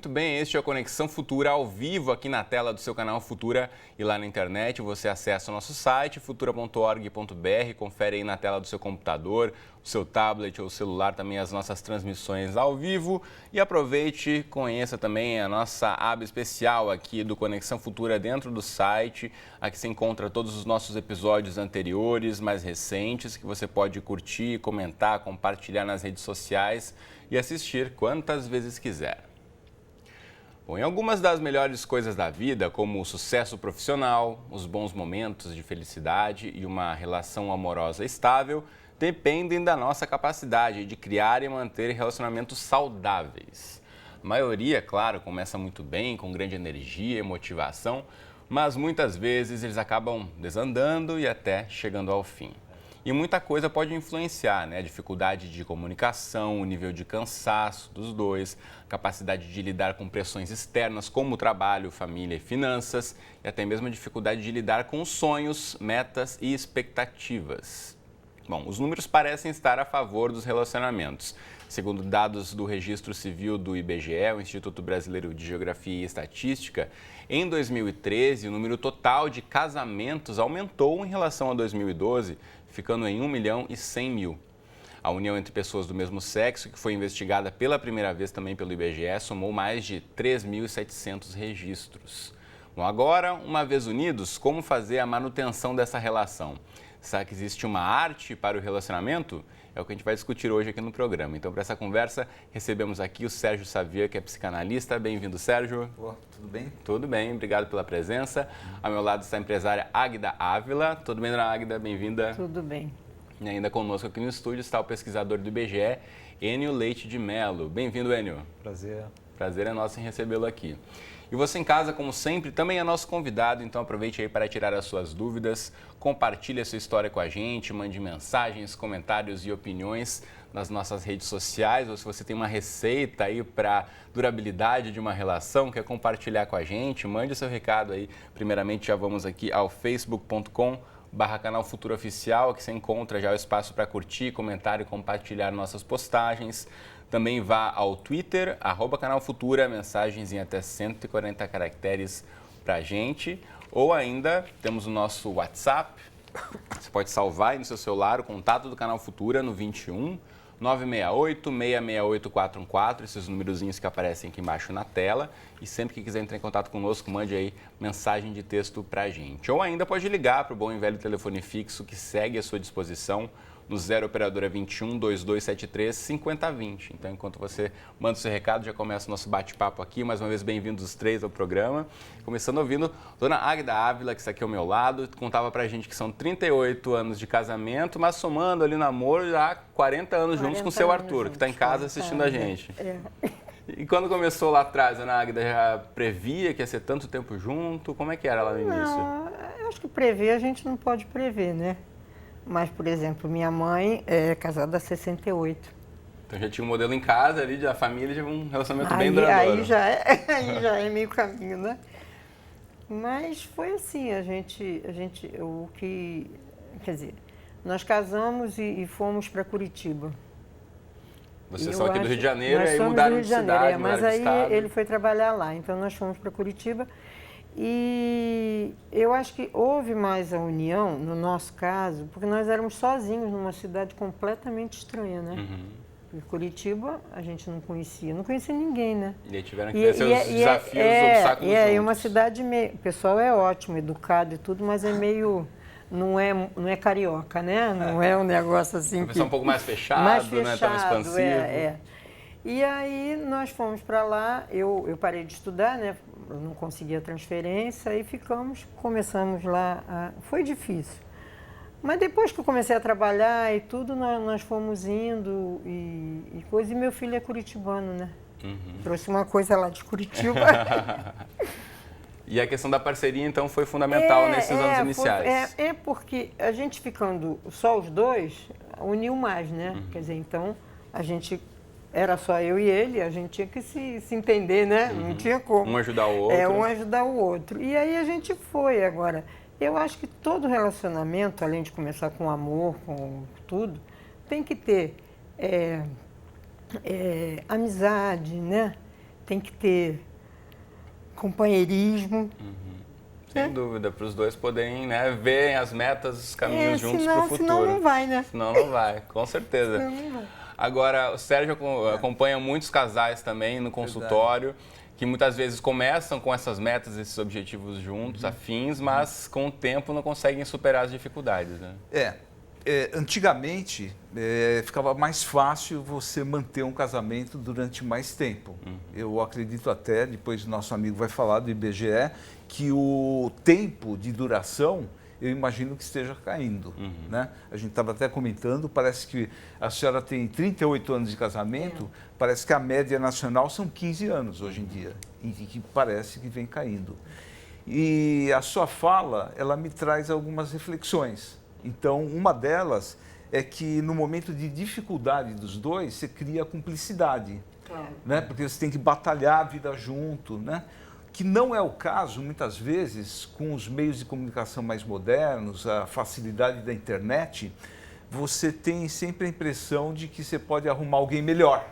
muito bem, este é o Conexão Futura ao vivo aqui na tela do seu canal Futura e lá na internet você acessa o nosso site futura.org.br, confere aí na tela do seu computador, o seu tablet ou celular também as nossas transmissões ao vivo e aproveite, conheça também a nossa aba especial aqui do Conexão Futura dentro do site. Aqui se encontra todos os nossos episódios anteriores, mais recentes, que você pode curtir, comentar, compartilhar nas redes sociais e assistir quantas vezes quiser. Bom, em algumas das melhores coisas da vida, como o sucesso profissional, os bons momentos de felicidade e uma relação amorosa estável, dependem da nossa capacidade de criar e manter relacionamentos saudáveis. A maioria, claro, começa muito bem, com grande energia e motivação, mas muitas vezes eles acabam desandando e até chegando ao fim. E muita coisa pode influenciar, né? A dificuldade de comunicação, o nível de cansaço dos dois, capacidade de lidar com pressões externas como trabalho, família e finanças, e até mesmo a dificuldade de lidar com sonhos, metas e expectativas. Bom, os números parecem estar a favor dos relacionamentos. Segundo dados do Registro Civil do IBGE, o Instituto Brasileiro de Geografia e Estatística, em 2013 o número total de casamentos aumentou em relação a 2012, ficando em 1.100.000. A união entre pessoas do mesmo sexo, que foi investigada pela primeira vez também pelo IBGE, somou mais de 3.700 registros. Bom, agora, uma vez unidos, como fazer a manutenção dessa relação? Será que existe uma arte para o relacionamento? É o que a gente vai discutir hoje aqui no programa. Então, para essa conversa, recebemos aqui o Sérgio Xavier, que é psicanalista. Bem-vindo, Sérgio. Olá, tudo bem? Tudo bem, obrigado pela presença. Ao meu lado está a empresária Águida Ávila. Tudo bem, dona Águida? Bem-vinda. Tudo bem. E ainda conosco aqui no estúdio está o pesquisador do IBGE, Enio Leite de Mello. Bem-vindo, Enio. Prazer. Prazer é nosso em recebê-lo aqui. E você em casa, como sempre, também é nosso convidado, então aproveite aí para tirar as suas dúvidas, compartilhe a sua história com a gente, mande mensagens, comentários e opiniões nas nossas redes sociais, ou se você tem uma receita aí para durabilidade de uma relação, quer compartilhar com a gente, mande o seu recado aí. Primeiramente, já vamos aqui ao facebook.com/canal Futura Oficial, que você encontra já o espaço para curtir, comentar e compartilhar nossas postagens. Também vá ao Twitter, @Canal Futura, mensagens em até 140 caracteres para a gente. Ou ainda temos o nosso WhatsApp, você pode salvar aí no seu celular o contato do Canal Futura no 21 968 668 414, esses numerozinhos que aparecem aqui embaixo na tela. E sempre que quiser entrar em contato conosco, mande aí mensagem de texto para a gente. Ou ainda pode ligar para o bom e velho telefone fixo que segue à sua disposição, no 0 operadora 21 2273 5020. Então, enquanto você manda o seu recado, já começa o nosso bate-papo aqui. Mais uma vez, bem-vindos os três ao programa. Começando ouvindo Dona Águida Ávila, que está aqui ao meu lado, contava pra gente que são 38 anos de casamento, mas somando ali namoro já 40 anos juntos com o seu Arthur, que está em casa assistindo a gente. É. E quando começou lá atrás, Dona Águida já previa que ia ser tanto tempo junto? Como é que era lá no início? Não, eu acho que prever a gente não pode prever, né? Mas, por exemplo, minha mãe é casada há 68. Então já tinha um modelo em casa ali, da família, de um relacionamento bem duradouro. Aí já é meio caminho, né? Mas foi assim, quer dizer, nós casamos e fomos para Curitiba. Vocês são aqui do Rio de Janeiro e aí mudaram de cidade, mas mudaram de aí estado. ele foi trabalhar lá, então nós fomos para Curitiba. E eu acho que houve mais a união, no nosso caso, porque nós éramos sozinhos numa cidade completamente estranha, né? Em Curitiba a gente não conhecia ninguém, né? E aí tiveram que ter seus desafios, obstáculos juntos. É uma cidade meio... O pessoal é ótimo, educado e tudo, mas é meio... Não é carioca, né? Não é um negócio assim O pessoal um pouco mais fechado, não é tão expansivo. E aí nós fomos para lá, eu parei de estudar, né? Eu não conseguia transferência e começamos lá. Foi difícil. Mas depois que eu comecei a trabalhar e tudo, nós fomos indo e coisa. E meu filho é curitibano, né? Trouxe uma coisa lá de Curitiba. E a questão da parceria, então, foi fundamental nesses anos iniciais. Porque a gente ficando só os dois, uniu mais, né? Quer dizer, então, a gente... Era só eu e ele, a gente tinha que se entender, né? Não tinha como. Um ajudar o outro. Um ajudar o outro. E aí a gente foi. Agora, eu acho que todo relacionamento, além de começar com amor, com tudo, tem que ter amizade, né? tem que ter companheirismo. Sem dúvida, para os dois poderem, né, ver as metas, os caminhos juntos para o futuro. Senão não vai, né? Senão não vai, com certeza. Senão não vai. Agora, o Sérgio acompanha muitos casais também no consultório, que muitas vezes começam com essas metas, esses objetivos juntos, afins, mas com o tempo não conseguem superar as dificuldades, né? Antigamente, ficava mais fácil você manter um casamento durante mais tempo. Eu acredito até, depois o nosso amigo vai falar do IBGE, que o tempo de duração, eu imagino que esteja caindo. Né? A gente estava até comentando, parece que a senhora tem 38 anos de casamento, parece que a média nacional são 15 anos hoje em dia, e que parece que vem caindo. E a sua fala, ela me traz algumas reflexões. Então, uma delas é que no momento de dificuldade dos dois, você cria cumplicidade, né? Porque você tem que batalhar a vida junto, né? Que não é o caso, muitas vezes, com os meios de comunicação mais modernos, a facilidade da internet, você tem sempre a impressão de que você pode arrumar alguém melhor.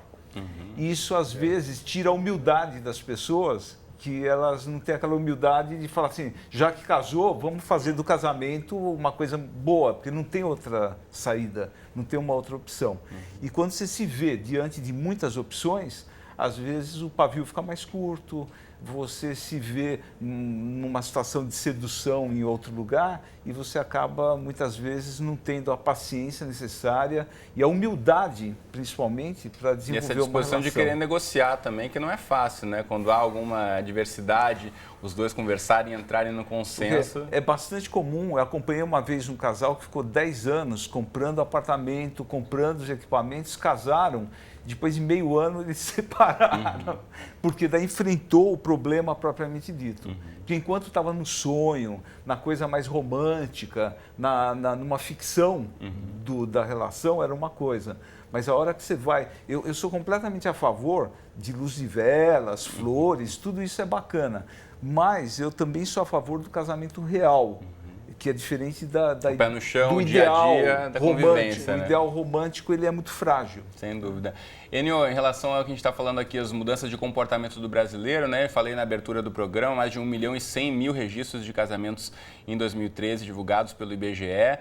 E isso, às vezes, tira a humildade das pessoas, que elas não têm aquela humildade de falar assim, já que casou, vamos fazer do casamento uma coisa boa, porque não tem outra saída, não tem uma outra opção. E quando você se vê diante de muitas opções, às vezes o pavio fica mais curto, você se vê numa situação de sedução em outro lugar e você acaba, muitas vezes, não tendo a paciência necessária e a humildade, principalmente, para desenvolver uma relação. E essa disposição de querer negociar também, que não é fácil, né? Quando há alguma adversidade, os dois conversarem, entrarem no consenso. Porque é bastante comum. Eu acompanhei uma vez um casal que ficou 10 anos comprando apartamento, comprando os equipamentos, casaram. Depois de meio ano eles se separaram, porque daí enfrentou o problema propriamente dito. Porque enquanto estava no sonho, na coisa mais romântica, numa ficção da relação, era uma coisa. Mas a hora que você vai... Eu sou completamente a favor de luz de velas, flores, tudo isso é bacana. Mas eu também sou a favor do casamento real, que é diferente o pé no chão, do ideal dia a dia, da convivência. O ideal romântico, ele é muito frágil. Sem dúvida. Enio, em relação ao que a gente está falando aqui, as mudanças de comportamento do brasileiro, né? Eu falei na abertura do programa, mais de 1.100.000 registros de casamentos em 2013 divulgados pelo IBGE.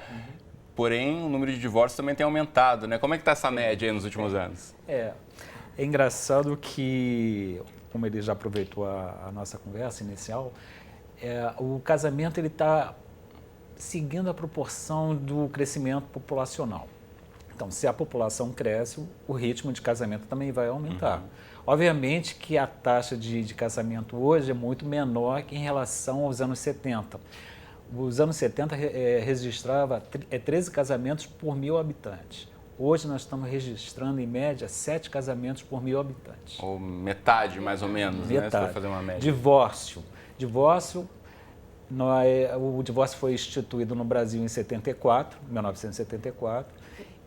Porém, o número de divórcios também tem aumentado, né? Como é que está essa média aí nos últimos anos? É engraçado que, como ele já aproveitou a nossa conversa inicial, o casamento ele está seguindo a proporção do crescimento populacional. Então, se a população cresce, o ritmo de casamento também vai aumentar. Obviamente que a taxa de casamento hoje é muito menor que em relação aos anos 70. Os anos 70 registrava 13 casamentos por 1.000 habitantes. Hoje nós estamos registrando, em média, 7 casamentos por 1.000 habitantes. Ou metade, mais ou menos, metade. Né? Se for fazer uma média. Divórcio. O divórcio foi instituído no Brasil em 1974,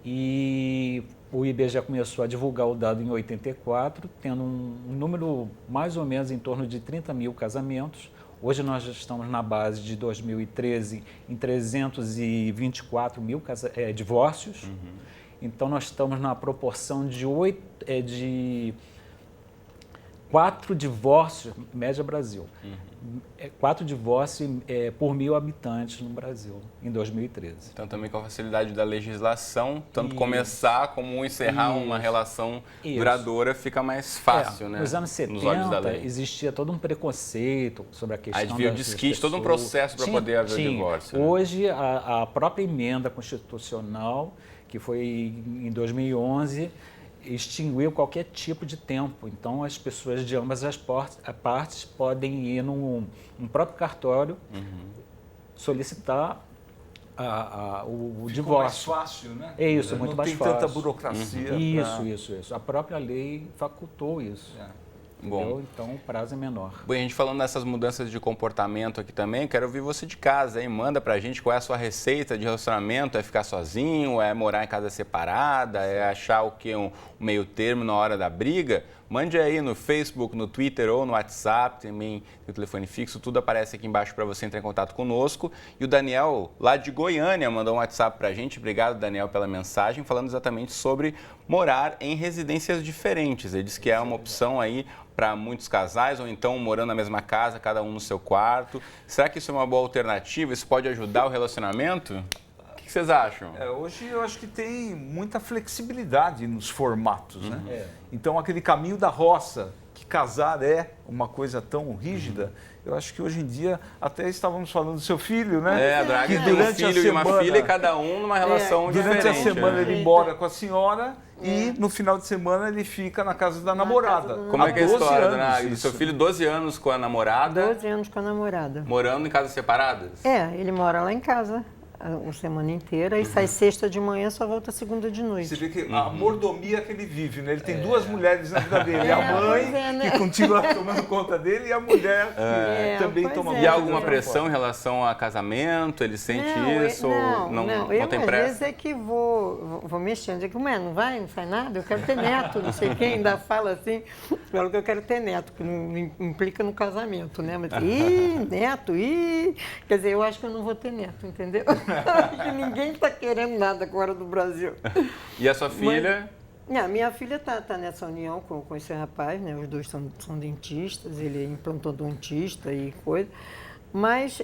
e o IBGE começou a divulgar o dado em 84, tendo um número mais ou menos em torno de 30.000 casamentos. Hoje nós já estamos na base de 2013 em 324.000 divórcios. Então nós estamos na proporção de 4 divórcios, média Brasil, 4 divórcios por 1.000 habitantes no Brasil, em 2013. Então, também com a facilidade da legislação, tanto começar como encerrar uma relação duradoura fica mais fácil, né? Nos anos 70, existia todo um preconceito sobre a questão das pessoas. Aí desquite, todo um processo para poder haver o divórcio. Né? Hoje, a própria emenda constitucional, que foi em 2011, extinguiu qualquer tipo de tempo. Então, as pessoas de ambas as partes podem ir num próprio cartório, solicitar o divórcio. Mais fácil, né? É isso, muito mais fácil. Não tem tanta burocracia. Isso. A própria lei facultou isso. Bom, então o prazo é menor. Bom, a gente falando dessas mudanças de comportamento aqui também, quero ouvir você de casa, hein? Manda pra gente qual é a sua receita de relacionamento, é ficar sozinho, é morar em casa separada, é achar o quê? Um meio termo na hora da briga? Mande aí no Facebook, no Twitter ou no WhatsApp, também no telefone fixo, tudo aparece aqui embaixo para você entrar em contato conosco. E o Daniel, lá de Goiânia, mandou um WhatsApp para a gente. Obrigado, Daniel, pela mensagem, falando exatamente sobre morar em residências diferentes. Ele diz que é uma opção aí para muitos casais, ou então morando na mesma casa, cada um no seu quarto. Será que isso é uma boa alternativa? Isso pode ajudar o relacionamento? O que vocês acham? Hoje eu acho que tem muita flexibilidade nos formatos, né? Então aquele caminho da roça, que casar é uma coisa tão rígida, eu acho que hoje em dia, até estávamos falando do seu filho, né? A Draghi que tem um durante filho e uma filha, e cada um numa relação diferente. Durante a semana ele mora com a senhora e no final de semana ele fica na casa da namorada. Como é que é a história, Draghi? Isso. Seu filho, 12 anos com a namorada? 12 anos com a namorada. Morando em casas separadas? Ele mora lá em casa a semana inteira e sai sexta de manhã, só volta segunda de noite. Você vê que a mordomia que ele vive, né? Ele tem duas mulheres na vida dele. A mãe, né? que continua tomando conta dele, e a mulher, que também toma conta. E há alguma pressão em relação a casamento? Ele sente isso? Não, eu tem às pressa? vezes é que vou mexendo. Digo, não faz nada, eu quero ter neto, não sei quem ainda fala assim, falo que eu quero ter neto, que não implica no casamento, né? Mas, neto, quer dizer, eu acho que eu não vou ter neto, entendeu? Que ninguém está querendo nada agora do Brasil. E a sua filha? Minha filha está nessa união com esse rapaz, né? Os dois são dentistas, ele é implantodontista e coisa. Mas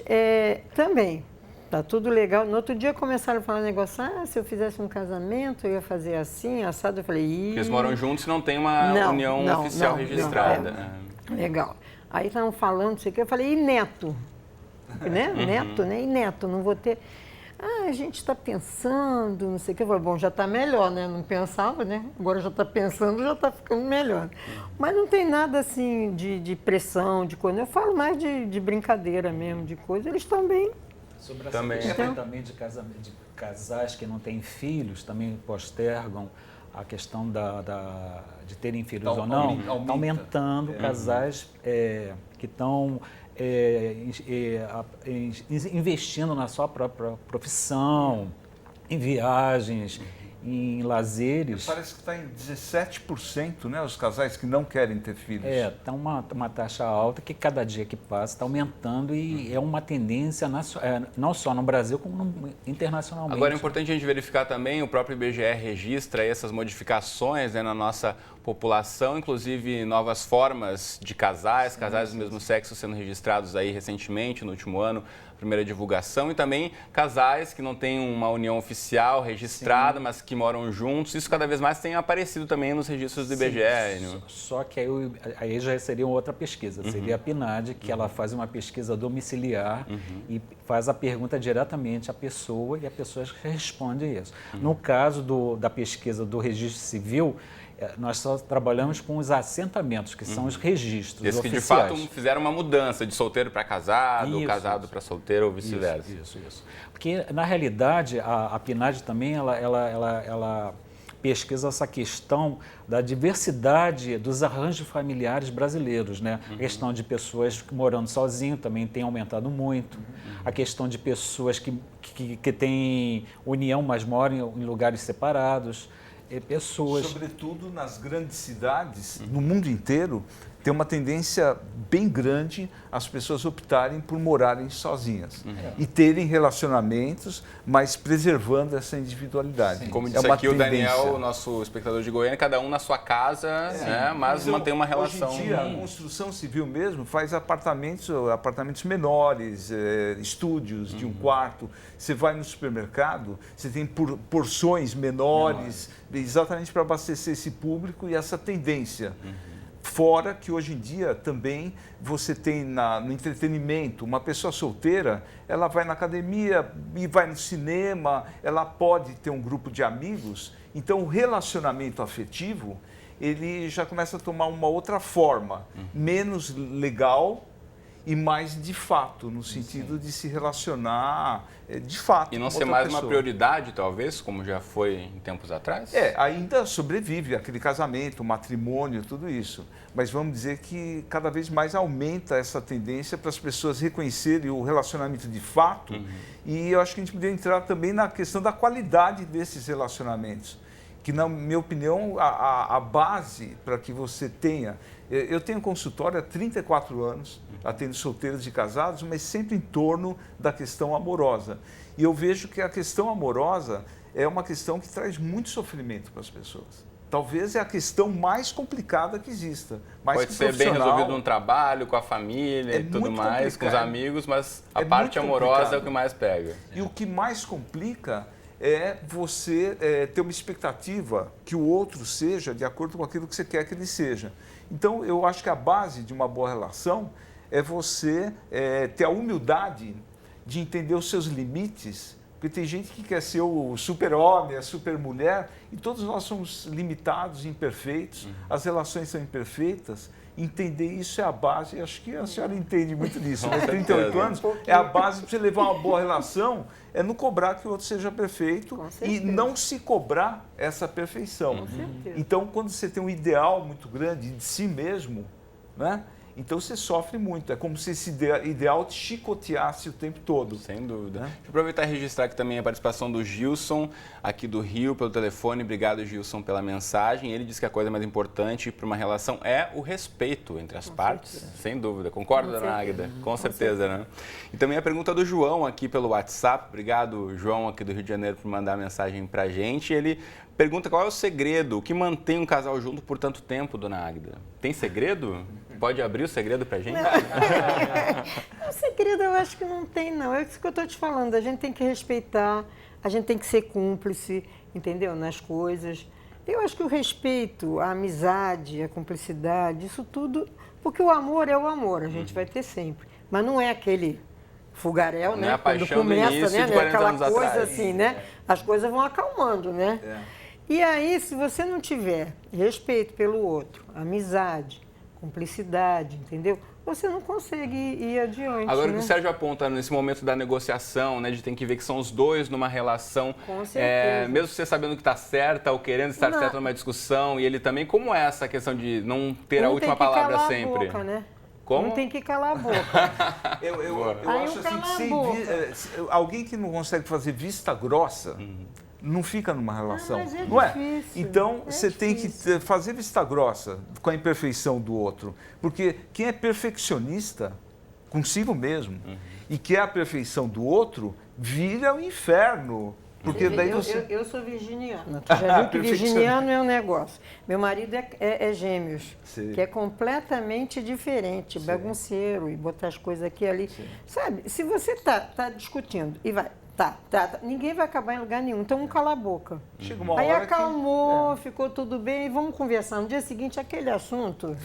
também está tudo legal. No outro dia começaram a falar um negócio, se eu fizesse um casamento, eu ia fazer assim, assado. Eu falei, Porque eles moram juntos e não tem uma união oficial registrada. Legal. Aí estavam falando, não sei o que, eu falei, e neto? Né? Neto, né? E neto, não vou ter... a gente está pensando, não sei o que. Eu falei, bom, já está melhor, né? Não pensava, né? Agora já está pensando, já está ficando melhor. Mas não tem nada assim de pressão, de coisa. Eu falo mais de brincadeira mesmo, de coisa. Eles estão bem. Sobre essa questão também de casais que não têm filhos, também postergam a questão de terem filhos ou não. Está aumentando casais que estão... investindo na sua própria profissão, em viagens, em lazeres. Parece que está em 17%, né, os casais que não querem ter filhos. Está uma taxa alta que cada dia que passa está aumentando e é uma tendência não só no Brasil, como internacionalmente. Agora é importante a gente verificar também, o próprio IBGE registra essas modificações na nossa população, inclusive novas formas de casais do mesmo sexo sendo registrados aí recentemente, no último ano, primeira divulgação, e também casais que não têm uma união oficial registrada, mas que moram juntos. Isso cada vez mais tem aparecido também nos registros do IBGE. Só que aí já seria outra pesquisa, seria a PNAD, que ela faz uma pesquisa domiciliar e faz a pergunta diretamente à pessoa e a pessoa responde isso. No caso da pesquisa do registro civil, nós só trabalhamos com os assentamentos, que são os registros Esses oficiais. que de fato fizeram uma mudança de solteiro para casado, ou casado para solteiro ou vice-versa. Isso. Porque, na realidade, a PNAD também, ela pesquisa essa questão da diversidade dos arranjos familiares brasileiros, né? A questão de pessoas morando sozinhas também tem aumentado muito. A questão de pessoas que têm união, mas moram em lugares separados. Pessoas... Sobretudo nas grandes cidades, no mundo inteiro, tem uma tendência bem grande as pessoas optarem por morarem sozinhas e terem relacionamentos, mas preservando essa individualidade. Como disse aqui o Daniel, nosso espectador de Goiânia, cada um na sua casa, mas mantém uma relação. Hoje em dia, a construção civil mesmo faz apartamentos menores, estúdios de um quarto. Você vai no supermercado, você tem porções menores, exatamente para abastecer esse público e essa tendência. Fora que hoje em dia também você tem no entretenimento, uma pessoa solteira, ela vai na academia e vai no cinema, ela pode ter um grupo de amigos, então o relacionamento afetivo, ele já começa a tomar uma outra forma, menos legal e mais de fato, no sentido de se relacionar de fato. E não ser mais uma prioridade, talvez, como já foi em tempos atrás? Ainda sobrevive aquele casamento, matrimônio, tudo isso. Mas vamos dizer que cada vez mais aumenta essa tendência para as pessoas reconhecerem o relacionamento de fato. E eu acho que a gente poderia entrar também na questão da qualidade desses relacionamentos. Que, na minha opinião, a base para que você tenha... Eu tenho consultório há 34 anos, atendo solteiros e casados, mas sempre em torno da questão amorosa. E eu vejo que a questão amorosa é uma questão que traz muito sofrimento para as pessoas. talvez é a questão mais complicada que exista. Mais Pode que ser bem profissional. resolvido no trabalho, com a família e tudo muito mais, com os complicado. amigos, mas a É parte muito amorosa complicado. é o que mais pega. E o que mais complica é você ter uma expectativa que o outro seja de acordo com aquilo que você quer que ele seja. Então, eu acho que a base de uma boa relação é você ter a humildade de entender os seus limites, porque tem gente que quer ser o super-homem, a super-mulher, e todos nós somos limitados, imperfeitos, as relações são imperfeitas. Entender isso é a base, acho que a senhora entende muito disso, né? 38 anos é a base para você levar uma boa relação, é não cobrar que o outro seja perfeito e não se cobrar essa perfeição. Com certeza. Então, quando você tem um ideal muito grande de si mesmo, né? Então você sofre muito, é como se esse ideal te chicoteasse o tempo todo. Sem dúvida. Né? Deixa eu aproveitar e registrar aqui também a participação do Gilson, aqui do Rio, pelo telefone. Obrigado, Gilson, pela mensagem. Ele diz que a coisa mais importante para uma relação é o respeito entre as partes. Sem dúvida. Concorda, dona Águida? Com certeza, né? E também a pergunta do João aqui pelo WhatsApp. Obrigado, João, aqui do Rio de Janeiro, por mandar a mensagem para a gente. Ele pergunta qual é o segredo, o que mantém um casal junto por tanto tempo, dona Águida? Tem segredo? Pode abrir o segredo pra gente? O segredo eu acho que não tem, não. É isso que eu estou te falando. A gente tem que respeitar, a gente tem que ser cúmplice, entendeu? Nas coisas. Eu acho que o respeito, a amizade, a cumplicidade, isso tudo... Porque o amor é o amor, a gente vai ter sempre. Mas não é aquele fogaréu, Não né? é a Quando paixão do começa, início né? de 40 Aquela anos coisa atrás. assim, né? As coisas vão acalmando, né? E aí, se você não tiver respeito pelo outro, amizade, cumplicidade, entendeu? Você não consegue ir adiante. Agora, o né? que o Sérgio aponta nesse momento da negociação, né, de ter que ver que são os dois numa relação, Com certeza. mesmo você sabendo que está certa ou querendo estar Não. certa numa discussão, e ele também, como é essa questão de não ter a Um última tem que palavra calar sempre? A boca, né? Como? Um tem que calar a boca. Eu Aí acho o assim, cala a que boca. alguém que não consegue fazer vista grossa, não fica numa relação, mas é não é? difícil, Então, é você tem que difícil. fazer vista grossa com a imperfeição do outro, porque quem é perfeccionista consigo mesmo e quer a perfeição do outro, vira o inferno. Porque daí você... Eu sou virginiana. Tu já viu que virginiano é um negócio. Meu marido é gêmeos, Sim. que é completamente diferente, bagunceiro, e botar as coisas aqui e ali. Sabe, se você tá discutindo e vai, ninguém vai acabar em lugar nenhum. Então, cala a boca. Chega uma Aí hora acalmou, ficou tudo bem, vamos conversar. No dia seguinte, aquele assunto,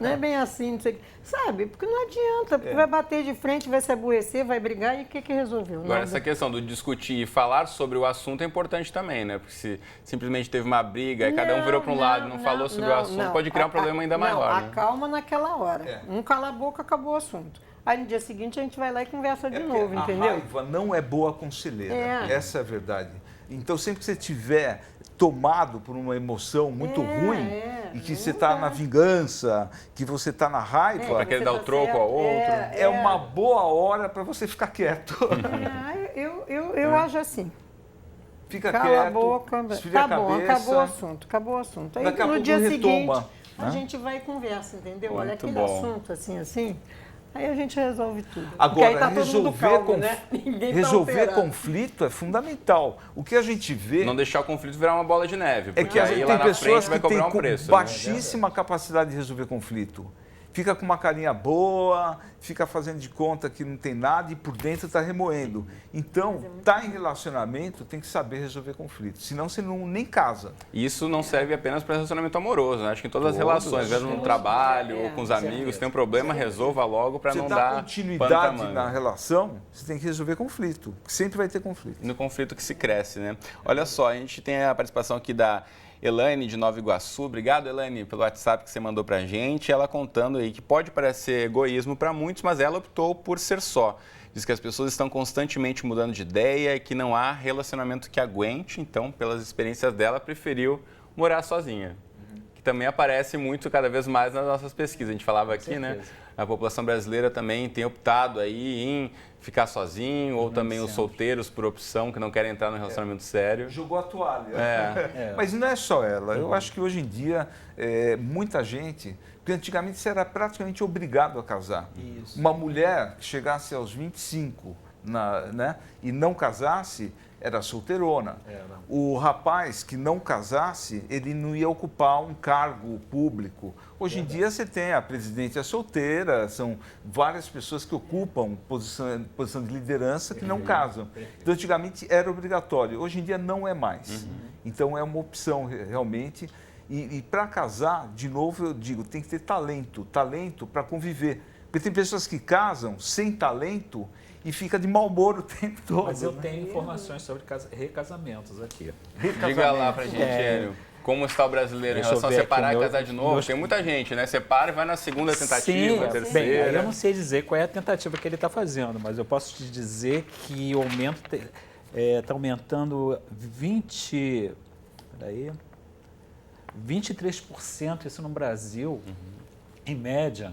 não é bem assim, não sei o quê. Sabe? Porque não adianta, porque vai bater de frente, vai se aborrecer, vai brigar, e o que resolveu? Agora, Nada. essa questão do discutir e falar sobre o assunto é importante também, né? Porque se simplesmente teve uma briga e cada um virou para um lado e não falou sobre o assunto, pode criar um problema ainda maior, né? Acalma naquela hora. Um cala a boca, acabou o assunto. Aí no dia seguinte a gente vai lá e conversa de novo, a entendeu? raiva não é boa conselheira, É. essa é a verdade. Então, sempre que você estiver tomado por uma emoção muito ruim e que você está na vingança, que você está na raiva, Pra querer dar o troco ao outro. é uma boa hora para você ficar quieto. Eu acho assim. Fica Cala quieto, a boca. esfria Tá a bom, cabeça. acabou o assunto. Aí Daqui a no pouco dia retoma, seguinte a né? gente vai e conversa, entendeu? Olha Muito aquele bom. assunto assim. Aí a gente resolve tudo. Porque Agora, aí tá todo mundo calmo, né? Ninguém tá resolver alterado. conflito é fundamental. O que a gente vê Não deixar o conflito virar uma bola de neve, é porque que a aí gente lá tem na pessoas frente vai que têm cobrar um preço. né? baixíssima capacidade de resolver conflito. Fica com uma carinha boa, fica fazendo de conta que não tem nada e por dentro está remoendo. Então, tá em relacionamento, tem que saber resolver conflitos. Senão você nem casa. E isso não serve apenas para relacionamento amoroso, né? Acho que em todas as Todos, relações, mesmo no todos. trabalho ou com os amigos, tem um problema, resolva logo para Você não dá dar pano pra continuidade manga. na relação, você tem que resolver conflito. Sempre vai ter conflito. No conflito que se cresce, né? Olha só, a gente tem a participação aqui da Elaine de Nova Iguaçu. Obrigado, Elaine, pelo WhatsApp que você mandou pra gente. Ela contando aí que pode parecer egoísmo para muitos, mas ela optou por ser só. Diz que as pessoas estão constantemente mudando de ideia e que não há relacionamento que aguente. Então, pelas experiências dela, preferiu morar sozinha. Que também aparece muito, cada vez mais nas nossas pesquisas. A gente falava aqui, né? A população brasileira também tem optado aí em ficar sozinho, ou também os solteiros por opção, que não querem entrar no relacionamento sério. Jogou a toalha. É. Mas não é só ela. Eu acho que hoje em dia, muita gente... Porque antigamente você era praticamente obrigado a casar. Isso. Uma mulher que chegasse aos 25 né, e não casasse, era solteirona. Era. O rapaz que não casasse, ele não ia ocupar um cargo público. Hoje em dia você tem a presidente é solteira, são várias pessoas que ocupam posição de liderança que não casam. Então, antigamente era obrigatório, hoje em dia não é mais. Então, é uma opção realmente. E para casar, de novo eu digo, tem que ter talento para conviver. Porque tem pessoas que casam sem talento e fica de mau humor o tempo todo. Mas eu tenho informações sobre recasamentos aqui. Diga lá pra gente, Enio, como está o brasileiro em relação a separar e casar de novo? Tem muita gente, né? Separa e vai na segunda tentativa, terceira. Bem, eu não sei dizer qual é a tentativa que ele está fazendo, mas eu posso te dizer que o aumento está aumentando 23% isso no Brasil, em média.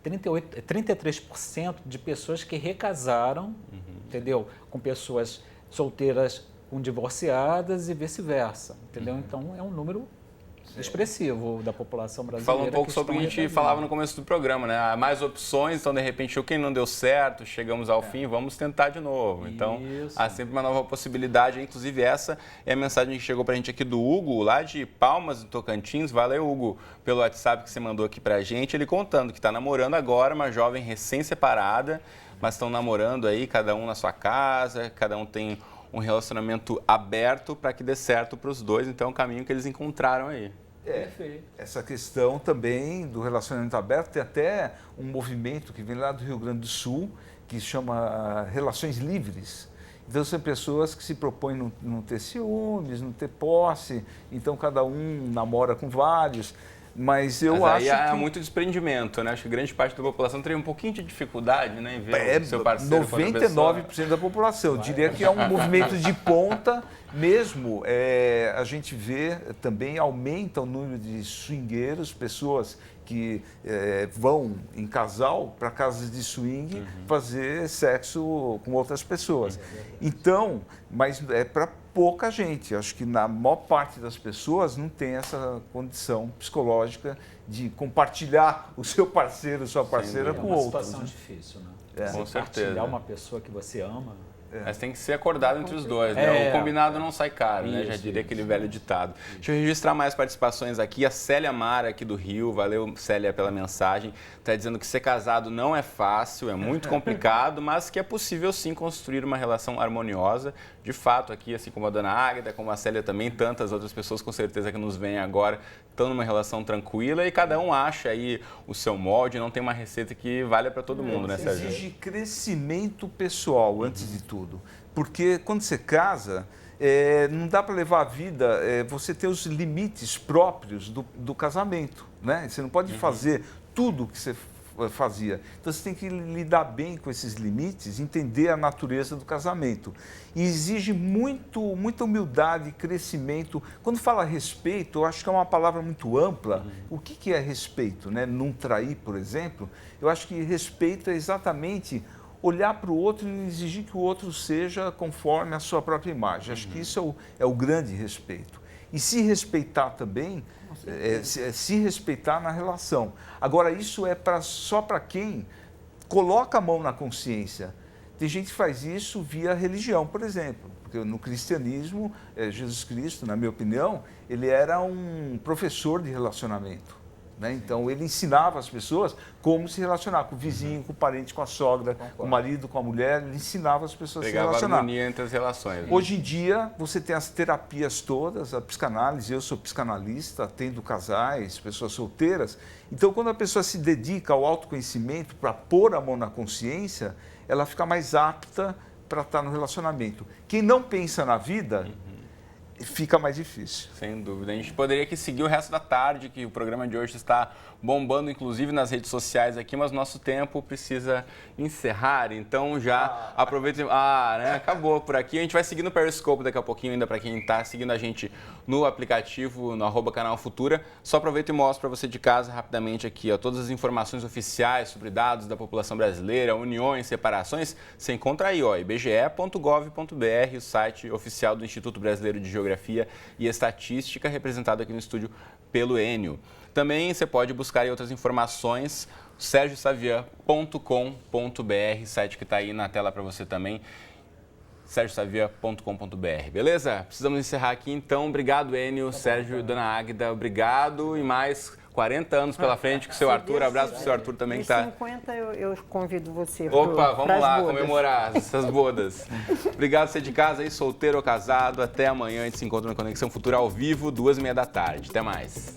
33% de pessoas que recasaram, entendeu? Com pessoas solteiras com divorciadas e vice-versa, entendeu? Então, é um número expressivo da população brasileira. Fala um pouco sobre o que a gente falava no começo do programa, né? Há mais opções, então, de repente, o que não deu certo, chegamos ao fim, vamos tentar de novo. Então, há sempre uma nova possibilidade. Inclusive, essa é a mensagem que chegou pra gente aqui do Hugo, lá de Palmas, do Tocantins. Valeu, Hugo, pelo WhatsApp que você mandou aqui pra gente. Ele contando que está namorando agora uma jovem recém-separada, mas estão namorando aí, cada um na sua casa, cada um tem um relacionamento aberto para que dê certo para os dois. Então, é um caminho que eles encontraram aí. Essa questão também do relacionamento aberto, tem até um movimento que vem lá do Rio Grande do Sul, que se chama Relações Livres. Então, são pessoas que se propõem não ter ciúmes, não ter posse, então cada um namora com vários. Mas eu acho que é que muito desprendimento, né? Acho que grande parte da população teria um pouquinho de dificuldade, né, em ver o seu parceiro. 99% da população. Eu diria que é um movimento de ponta mesmo. A gente vê também aumenta o número de swingueiros, pessoas que vão em casal para casas de swing fazer sexo com outras pessoas. Então, mas é para pouca gente. Acho que na maior parte das pessoas não tem essa condição psicológica de compartilhar o seu parceiro, sua parceira com outros. É uma situação difícil, né? Com certeza. Compartilhar uma pessoa que você ama. Mas tem que ser acordado entre os dois, né? O combinado não sai caro, né? Já diria aquele velho ditado. Deixa eu registrar mais participações aqui. A Célia Mara, aqui do Rio. Valeu, Célia, pela mensagem. Está dizendo que ser casado não é fácil, é muito complicado, mas que é possível sim construir uma relação harmoniosa. De fato, aqui, assim como a dona Águeda, como a Célia também, tantas outras pessoas com certeza que nos veem agora, estão numa relação tranquila e cada um acha aí o seu molde, não tem uma receita que valha para todo mundo, né, Sérgio? Exige crescimento pessoal, antes de tudo. Porque quando você casa, não dá para levar a vida, você ter os limites próprios do casamento, né? Você não pode fazer tudo o que você fazia. Então, você tem que lidar bem com esses limites, entender a natureza do casamento. E exige muita humildade e crescimento. Quando fala respeito, eu acho que é uma palavra muito ampla. O que é respeito, né? Não trair, por exemplo. Eu acho que respeito é exatamente olhar para o outro e exigir que o outro seja conforme a sua própria imagem. Acho que isso é o grande respeito. E se respeitar também, se respeitar na relação. Agora, isso é só para quem coloca a mão na consciência. Tem gente que faz isso via religião, por exemplo. Porque no cristianismo, Jesus Cristo, na minha opinião, ele era um professor de relacionamento. Né? Então, ele ensinava as pessoas como se relacionar com o vizinho, com o parente, com a sogra, com o marido, com a mulher. Ele ensinava as pessoas a se relacionar. Pegava a harmonia entre as relações. Né? Hoje em dia, você tem as terapias todas, a psicanálise. Eu sou psicanalista, atendo casais, pessoas solteiras. Então, quando a pessoa se dedica ao autoconhecimento para pôr a mão na consciência, ela fica mais apta para estar no relacionamento. Quem não pensa na vida, fica mais difícil. Sem dúvida. A gente poderia aqui seguir o resto da tarde, que o programa de hoje está bombando, inclusive nas redes sociais aqui, mas nosso tempo precisa encerrar. Então já aproveita. Né? Acabou por aqui. A gente vai seguir no Periscope daqui a pouquinho, ainda para quem está seguindo a gente no aplicativo, no @canal Futura. Só aproveito e mostro para você de casa rapidamente aqui, ó, todas as informações oficiais sobre dados da população brasileira, uniões, separações. Você encontra aí, ó, ibge.gov.br, o site oficial do Instituto Brasileiro de Geografia e Estatística, representado aqui no estúdio pelo Enio. Também você pode buscar aí outras informações, sergiosavian.com.br, site que está aí na tela para você também. sergiosavia.com.br, beleza? Precisamos encerrar aqui, então. Obrigado, Enio, Sérgio e Dona Águida. Obrigado e mais 40 anos pela frente com o seu Arthur. Abraço pro seu Arthur também que tá... 50 eu convido você. Opa, vamos lá comemorar essas bodas. Obrigado você de casa aí, solteiro ou casado. Até amanhã, a gente se encontra na Conexão Futura ao vivo, 2h30 da tarde. Até mais.